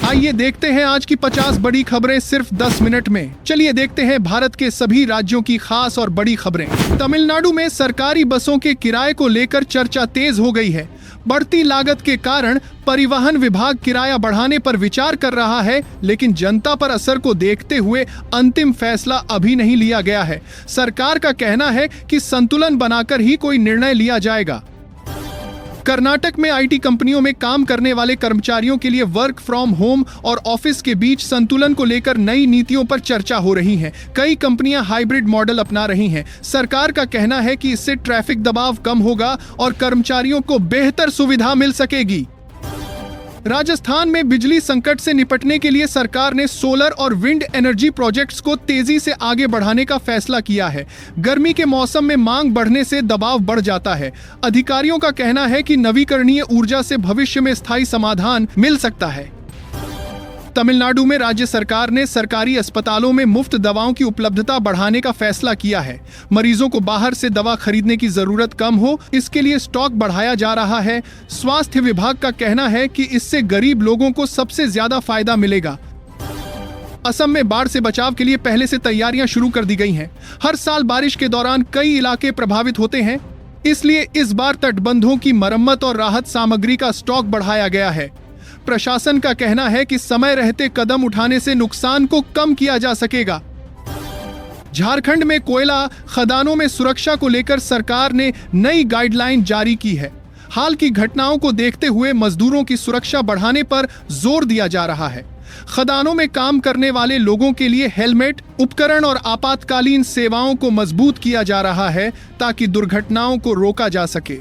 आइए देखते हैं आज की 50 बड़ी खबरें सिर्फ 10 मिनट में। चलिए देखते हैं भारत के सभी राज्यों की खास और बड़ी खबरें। तमिलनाडु में सरकारी बसों के किराए को लेकर चर्चा तेज हो गई है। बढ़ती लागत के कारण परिवहन विभाग किराया बढ़ाने पर विचार कर रहा है, लेकिन जनता पर असर को देखते हुए अंतिम फैसला अभी नहीं लिया गया है। सरकार का कहना है कि संतुलन बनाकर ही कोई निर्णय लिया जाएगा। कर्नाटक में आईटी कंपनियों में काम करने वाले कर्मचारियों के लिए वर्क फ्रॉम होम और ऑफिस के बीच संतुलन को लेकर नई नीतियों पर चर्चा हो रही है। कई कंपनियां हाइब्रिड मॉडल अपना रही हैं। सरकार का कहना है कि इससे ट्रैफिक दबाव कम होगा और कर्मचारियों को बेहतर सुविधा मिल सकेगी। राजस्थान में बिजली संकट से निपटने के लिए सरकार ने सोलर और विंड एनर्जी प्रोजेक्ट्स को तेजी से आगे बढ़ाने का फैसला किया है। गर्मी के मौसम में मांग बढ़ने से दबाव बढ़ जाता है। अधिकारियों का कहना है कि नवीकरणीय ऊर्जा से भविष्य में स्थायी समाधान मिल सकता है। तमिलनाडु में राज्य सरकार ने सरकारी अस्पतालों में मुफ्त दवाओं की उपलब्धता बढ़ाने का फैसला किया है। मरीजों को बाहर से दवा खरीदने की जरूरत कम हो, इसके लिए स्टॉक बढ़ाया जा रहा है। स्वास्थ्य विभाग का कहना है कि इससे गरीब लोगों को सबसे ज्यादा फायदा मिलेगा। असम में बाढ़ से बचाव के लिए पहले से तैयारियां शुरू कर दी गई हैं। हर साल बारिश के दौरान कई इलाके प्रभावित होते हैं, इसलिए इस बार तटबंधों की मरम्मत और राहत सामग्री का स्टॉक बढ़ाया गया है। प्रशासन का कहना है कि समय रहते कदम उठाने से नुकसान को कम किया जा सकेगा। झारखंड में कोयला खदानों में सुरक्षा को लेकर सरकार ने नई गाइडलाइन जारी की है। हाल की घटनाओं को देखते हुए मजदूरों की सुरक्षा बढ़ाने पर जोर दिया जा रहा है। खदानों में काम करने वाले लोगों के लिए हेलमेट, उपकरण और आपातकालीन सेवाओं को मजबूत किया जा रहा है ताकि दुर्घटनाओं को रोका जा सके।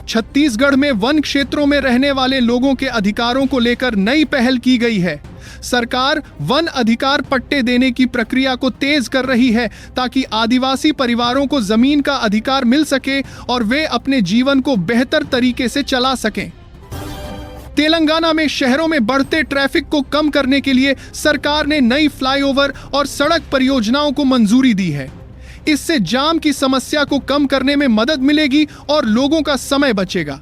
छत्तीसगढ़ में वन क्षेत्रों में रहने वाले लोगों के अधिकारों को लेकर नई पहल की गई है। सरकार वन अधिकार पट्टे देने की प्रक्रिया को तेज कर रही है ताकि आदिवासी परिवारों को जमीन का अधिकार मिल सके और वे अपने जीवन को बेहतर तरीके से चला सकें। तेलंगाना में शहरों में बढ़ते ट्रैफिक को कम करने के लिए सरकार ने नई फ्लाईओवर और सड़क परियोजनाओं को मंजूरी दी है। इससे जाम की समस्या को कम करने में मदद मिलेगी और लोगों का समय बचेगा।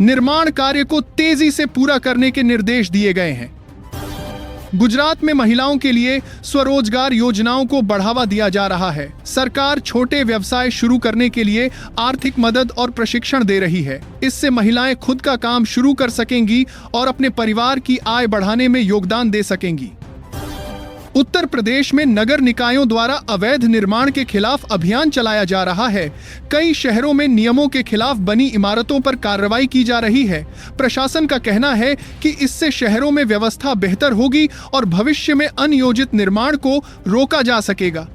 निर्माण कार्य को तेजी से पूरा करने के निर्देश दिए गए हैं। गुजरात में महिलाओं के लिए स्वरोजगार योजनाओं को बढ़ावा दिया जा रहा है। सरकार छोटे व्यवसाय शुरू करने के लिए आर्थिक मदद और प्रशिक्षण दे रही है। इससे महिलाएं खुद का काम शुरू कर सकेंगी और अपने परिवार की आय बढ़ाने में योगदान दे सकेंगी। उत्तर प्रदेश में नगर निकायों द्वारा अवैध निर्माण के खिलाफ अभियान चलाया जा रहा है। कई शहरों में नियमों के खिलाफ बनी इमारतों पर कार्रवाई की जा रही है। प्रशासन का कहना है कि इससे शहरों में व्यवस्था बेहतर होगी और भविष्य में अनियोजित निर्माण को रोका जा सकेगा।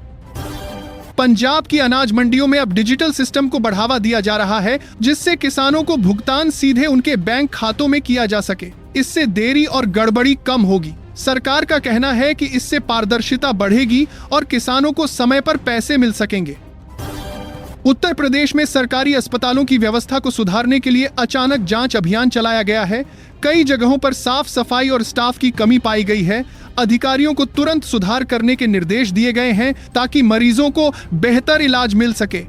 पंजाब की अनाज मंडियों में अब डिजिटल सिस्टम को बढ़ावा दिया जा रहा है, जिससे किसानों को भुगतान सीधे उनके बैंक खातों में किया जा सके। इससे देरी और गड़बड़ी कम होगी। सरकार का कहना है कि इससे पारदर्शिता बढ़ेगी और किसानों को समय पर पैसे मिल सकेंगे। उत्तर प्रदेश में सरकारी अस्पतालों की व्यवस्था को सुधारने के लिए अचानक जांच अभियान चलाया गया है। कई जगहों पर साफ सफाई और स्टाफ की कमी पाई गई है। अधिकारियों को तुरंत सुधार करने के निर्देश दिए गए हैं ताकि मरीजों को बेहतर इलाज मिल सके।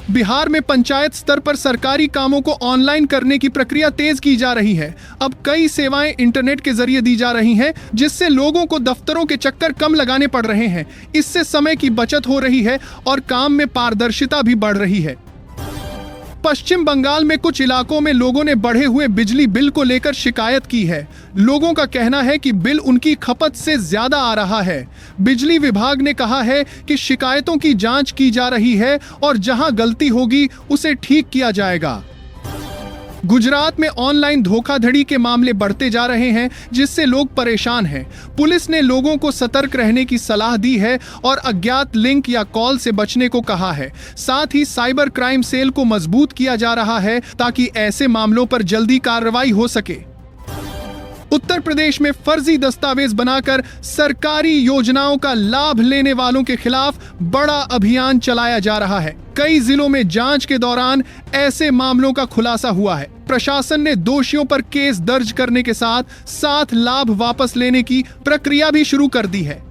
बिहार में पंचायत स्तर पर सरकारी कामों को ऑनलाइन करने की प्रक्रिया तेज की जा रही है। अब कई सेवाएं इंटरनेट के जरिए दी जा रही हैं, जिससे लोगों को दफ्तरों के चक्कर कम लगाने पड़ रहे हैं। इससे समय की बचत हो रही है और काम में पारदर्शिता भी बढ़ रही है। पश्चिम बंगाल में कुछ इलाकों में लोगों ने बढ़े हुए बिजली बिल को लेकर शिकायत की है। लोगों का कहना है कि बिल उनकी खपत से ज्यादा आ रहा है। बिजली विभाग ने कहा है कि शिकायतों की जांच की जा रही है और जहां गलती होगी उसे ठीक किया जाएगा। गुजरात में ऑनलाइन धोखाधड़ी के मामले बढ़ते जा रहे हैं, जिससे लोग परेशान हैं। पुलिस ने लोगों को सतर्क रहने की सलाह दी है और अज्ञात लिंक या कॉल से बचने को कहा है। साथ ही साइबर क्राइम सेल को मजबूत किया जा रहा है ताकि ऐसे मामलों पर जल्दी कार्रवाई हो सके। उत्तर प्रदेश में फर्जी दस्तावेज बनाकर सरकारी योजनाओं का लाभ लेने वालों के खिलाफ बड़ा अभियान चलाया जा रहा है। कई जिलों में जांच के दौरान ऐसे मामलों का खुलासा हुआ है। प्रशासन ने दोषियों पर केस दर्ज करने के साथ लाभ वापस लेने की प्रक्रिया भी शुरू कर दी है।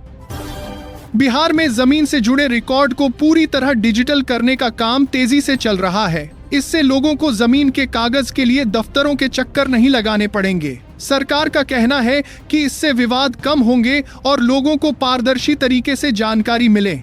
बिहार में जमीन से जुड़े रिकॉर्ड को पूरी तरह डिजिटल करने का काम तेजी से चल रहा है। इससे लोगों को जमीन के कागज के लिए दफ्तरों के चक्कर नहीं लगाने पड़ेंगे। सरकार का कहना है कि इससे विवाद कम होंगे और लोगों को पारदर्शी तरीके से जानकारी मिले।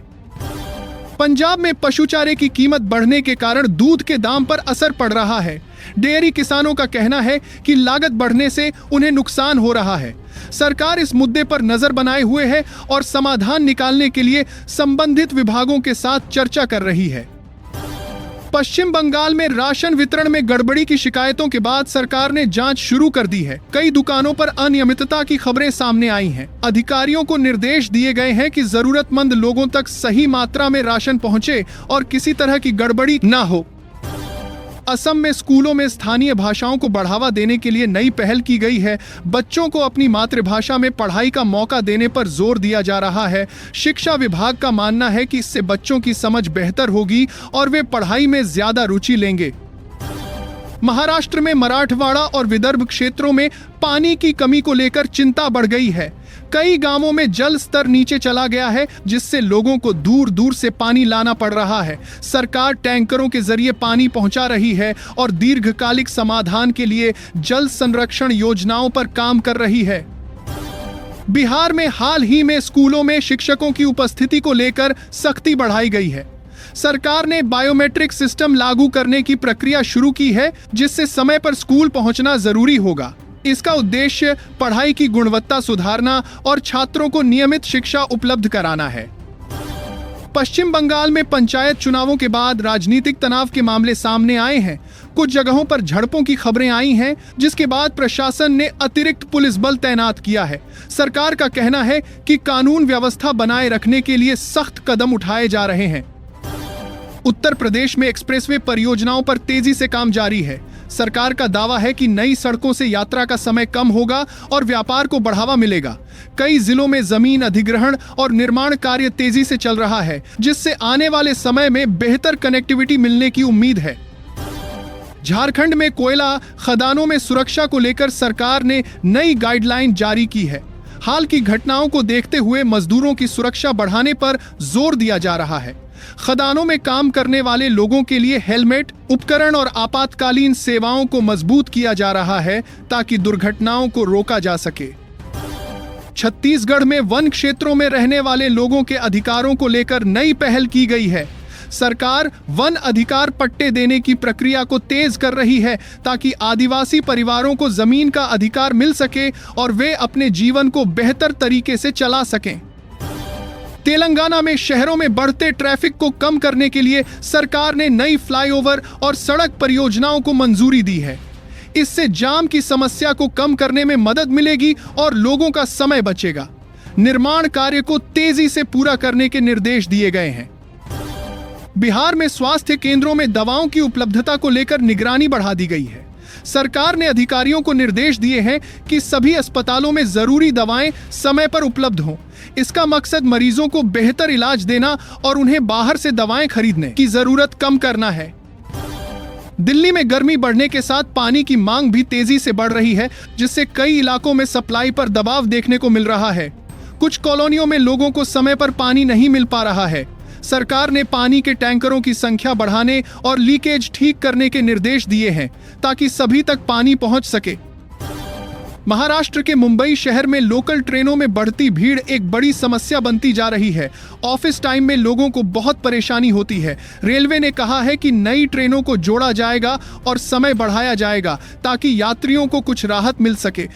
पंजाब में पशुचारे की कीमत बढ़ने के कारण दूध के दाम पर असर पड़ रहा है। डेयरी किसानों का कहना है कि लागत बढ़ने से उन्हें नुकसान हो रहा है। सरकार इस मुद्दे पर नजर बनाए हुए है और समाधान निकालने के लिए संबंधित विभागों के साथ चर्चा कर रही है। पश्चिम बंगाल में राशन वितरण में गड़बड़ी की शिकायतों के बाद सरकार ने जांच शुरू कर दी है। कई दुकानों पर अनियमितता की खबरें सामने आई हैं। अधिकारियों को निर्देश दिए गए हैं कि जरूरतमंद लोगों तक सही मात्रा में राशन पहुंचे और किसी तरह की गड़बड़ी न हो। असम में स्कूलों में स्थानीय भाषाओं को बढ़ावा देने के लिए नई पहल की गई है। बच्चों को अपनी मातृभाषा में पढ़ाई का मौका देने पर जोर दिया जा रहा है। शिक्षा विभाग का मानना है कि इससे बच्चों की समझ बेहतर होगी और वे पढ़ाई में ज्यादा रुचि लेंगे। महाराष्ट्र में मराठवाड़ा और विदर्भ क्षेत्रों में पानी की कमी को लेकर चिंता बढ़ गई है। कई गांवों में जल स्तर नीचे चला गया है, जिससे लोगों को दूर दूर से पानी लाना पड़ रहा है। सरकार टैंकरों के जरिए पानी पहुंचा रही है और दीर्घकालिक समाधान के लिए जल संरक्षण योजनाओं पर काम कर रही है। बिहार में हाल ही में स्कूलों में शिक्षकों की उपस्थिति को लेकर सख्ती बढ़ाई गई है। सरकार ने बायोमेट्रिक सिस्टम लागू करने की प्रक्रिया शुरू की है, जिससे समय पर स्कूल पहुंचना जरूरी होगा। इसका उद्देश्य पढ़ाई की गुणवत्ता सुधारना और छात्रों को नियमित शिक्षा उपलब्ध कराना है। पश्चिम बंगाल में पंचायत चुनावों के बाद राजनीतिक तनाव के मामले सामने आए हैं। कुछ जगहों पर झड़पों की खबरें आई हैं, जिसके बाद प्रशासन ने अतिरिक्त पुलिस बल तैनात किया है। सरकार का कहना है कि कानून व्यवस्था बनाए रखने के लिए सख्त कदम उठाए जा रहे हैं। उत्तर प्रदेश में एक्सप्रेसवे परियोजनाओं पर तेजी से काम जारी है। सरकार का दावा है कि नई सड़कों से यात्रा का समय कम होगा और व्यापार को बढ़ावा मिलेगा। कई जिलों में जमीन अधिग्रहण और निर्माण कार्य तेजी से चल रहा है, जिससे आने वाले समय में बेहतर कनेक्टिविटी मिलने की उम्मीद है। झारखंड में कोयला खदानों में सुरक्षा को लेकर सरकार ने नई गाइडलाइन जारी की है। हाल की घटनाओं को देखते हुए मजदूरों की सुरक्षा बढ़ाने पर जोर दिया जा रहा है। खदानों में काम करने वाले लोगों के लिए हेलमेट, उपकरण और आपातकालीन सेवाओं को मजबूत किया जा रहा है, ताकि दुर्घटनाओं को रोका जा सके। छत्तीसगढ़ में वन क्षेत्रों में रहने वाले लोगों के अधिकारों को लेकर नई पहल की गई है। सरकार वन अधिकार पट्टे देने की प्रक्रिया को तेज कर रही है, ताकि आदिवासी परिवारों को जमीन का अधिकार मिल सके और वे अपने जीवन को बेहतर तरीके से चला सकें। तेलंगाना में शहरों में बढ़ते ट्रैफिक को कम करने के लिए सरकार ने नई फ्लाईओवर और सड़क परियोजनाओं को मंजूरी दी है। इससे जाम की समस्या को कम करने में मदद मिलेगी और लोगों का समय बचेगा। निर्माण कार्य को तेजी से पूरा करने के निर्देश दिए गए हैं। बिहार में स्वास्थ्य केंद्रों में दवाओं की उपलब्धता को लेकर निगरानी बढ़ा दी गई है। सरकार ने अधिकारियों को निर्देश दिए हैं कि सभी अस्पतालों में जरूरी दवाएं समय पर उपलब्ध हों। इसका मकसद मरीजों को बेहतर इलाज देना और उन्हें बाहर से दवाएं खरीदने की जरूरत कम करना है। दिल्ली में गर्मी बढ़ने के साथ पानी की मांग भी तेजी से बढ़ रही है, जिससे कई इलाकों में सप्लाई पर दबाव देखने को मिल रहा है। कुछ कॉलोनियों में लोगों को समय पर पानी नहीं मिल पा रहा है। सरकार ने पानी के टैंकरों की संख्या बढ़ाने और लीकेज ठीक करने के निर्देश दिए हैं, ताकि सभी तक पानी पहुंच सके। महाराष्ट्र के मुंबई शहर में लोकल ट्रेनों में बढ़ती भीड़ एक बड़ी समस्या बनती जा रही है। ऑफिस टाइम में लोगों को बहुत परेशानी होती है। रेलवे ने कहा है कि नई ट्रेनों को जोड़ा जाएगा और समय बढ़ाया जाएगा, ताकि यात्रियों को कुछ राहत मिल सके।